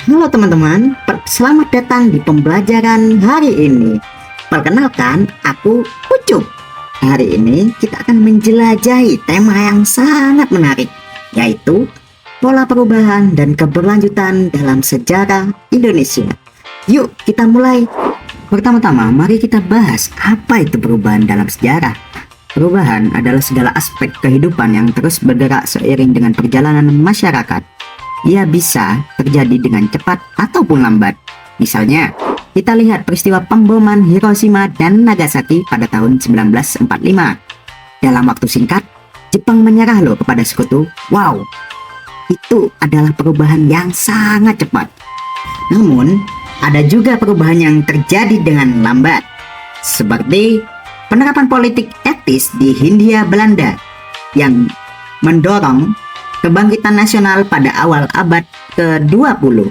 Halo teman-teman, selamat datang di pembelajaran hari ini. Perkenalkan, aku Ucup. Hari ini kita akan menjelajahi tema yang sangat menarik, yaitu pola perubahan dan keberlanjutan dalam sejarah Indonesia. Yuk kita mulai. Pertama-tama, mari kita bahas apa itu perubahan dalam sejarah. Perubahan adalah segala aspek kehidupan yang terus bergerak seiring dengan perjalanan masyarakat. Ia bisa terjadi dengan cepat ataupun lambat. Misalnya, kita lihat peristiwa pemboman Hiroshima dan Nagasaki pada tahun 1945. Dalam waktu singkat, Jepang menyerah loh kepada sekutu. Wow, itu adalah perubahan yang sangat cepat. Namun, ada juga perubahan yang terjadi dengan lambat, seperti penerapan politik etis di Hindia Belanda yang mendorong kebangkitan nasional pada awal abad ke-20.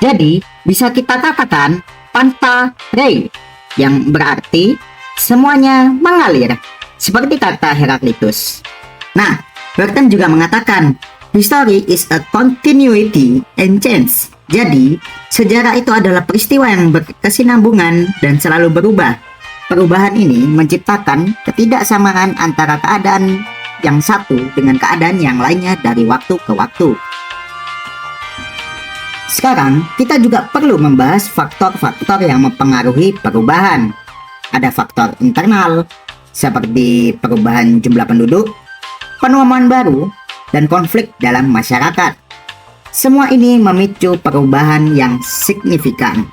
Jadi, bisa kita katakan Panta Rei, yang berarti semuanya mengalir, seperti kata Heraklitus. Nah, Burton juga mengatakan, history is a continuity and change. Jadi, sejarah itu adalah peristiwa yang berkesinambungan dan selalu berubah. Perubahan ini menciptakan ketidaksamaan antara keadaan yang satu dengan keadaan yang lainnya dari waktu ke waktu. Sekarang, kita juga perlu membahas faktor-faktor yang mempengaruhi perubahan. Ada faktor internal, seperti perubahan jumlah penduduk, penemuan baru, dan konflik dalam masyarakat. Semua ini memicu perubahan yang signifikan.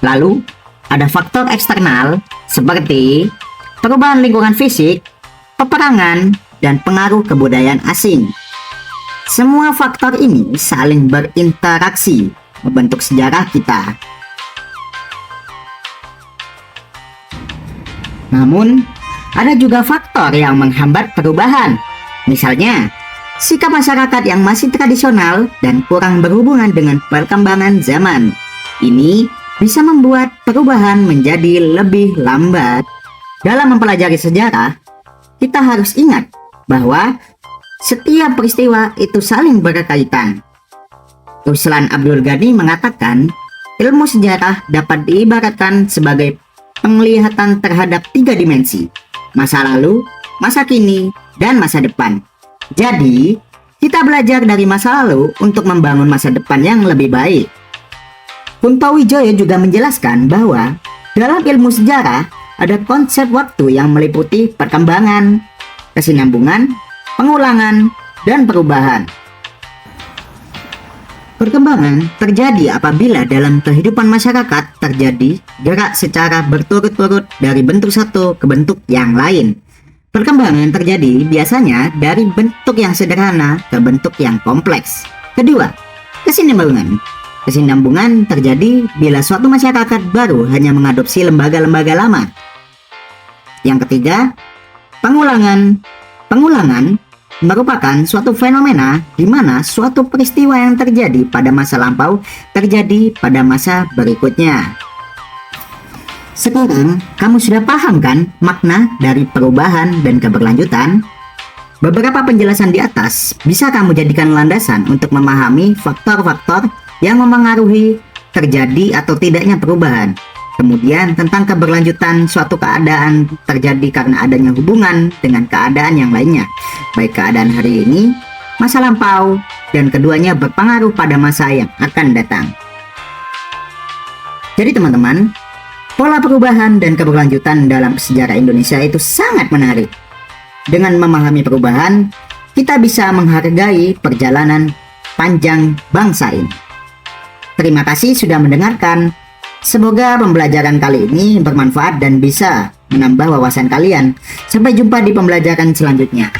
Lalu, ada faktor eksternal, seperti perubahan lingkungan fisik, peperangan, dan pengaruh kebudayaan asing. Semua faktor ini saling berinteraksi membentuk sejarah kita. Namun, ada juga faktor yang menghambat perubahan. Misalnya, sikap masyarakat yang masih tradisional dan kurang berhubungan dengan perkembangan zaman. Ini bisa membuat perubahan menjadi lebih lambat. Dalam mempelajari sejarah, kita harus ingat bahwa setiap peristiwa itu saling berkaitan. Ruslan Abdul Ghani mengatakan, ilmu sejarah dapat diibaratkan sebagai penglihatan terhadap 3 dimensi, masa lalu, masa kini, dan masa depan. Jadi, kita belajar dari masa lalu untuk membangun masa depan yang lebih baik. Kunto Wijoyo juga menjelaskan bahwa dalam ilmu sejarah ada konsep waktu yang meliputi perkembangan, kesinambungan, pengulangan, dan perubahan. Perkembangan terjadi apabila dalam kehidupan masyarakat terjadi gerak secara berturut-turut dari bentuk satu ke bentuk yang lain. Perkembangan terjadi biasanya dari bentuk yang sederhana ke bentuk yang kompleks. Kedua, kesinambungan. Kesinambungan terjadi bila suatu masyarakat baru hanya mengadopsi lembaga-lembaga lama. Yang ketiga, pengulangan. Pengulangan merupakan suatu fenomena di mana suatu peristiwa yang terjadi pada masa lampau terjadi pada masa berikutnya. Sekarang, kamu sudah paham kan makna dari perubahan dan keberlanjutan? Beberapa penjelasan di atas bisa kamu jadikan landasan untuk memahami faktor-faktor yang memengaruhi terjadi atau tidaknya perubahan. Kemudian tentang keberlanjutan suatu keadaan terjadi karena adanya hubungan dengan keadaan yang lainnya, baik keadaan hari ini, masa lampau, dan keduanya berpengaruh pada masa yang akan datang. Jadi teman-teman, pola perubahan dan keberlanjutan dalam sejarah Indonesia itu sangat menarik. Dengan memahami perubahan, kita bisa menghargai perjalanan panjang bangsa ini. Terima kasih sudah mendengarkan. Semoga pembelajaran kali ini bermanfaat dan bisa menambah wawasan kalian. Sampai jumpa di pembelajaran selanjutnya.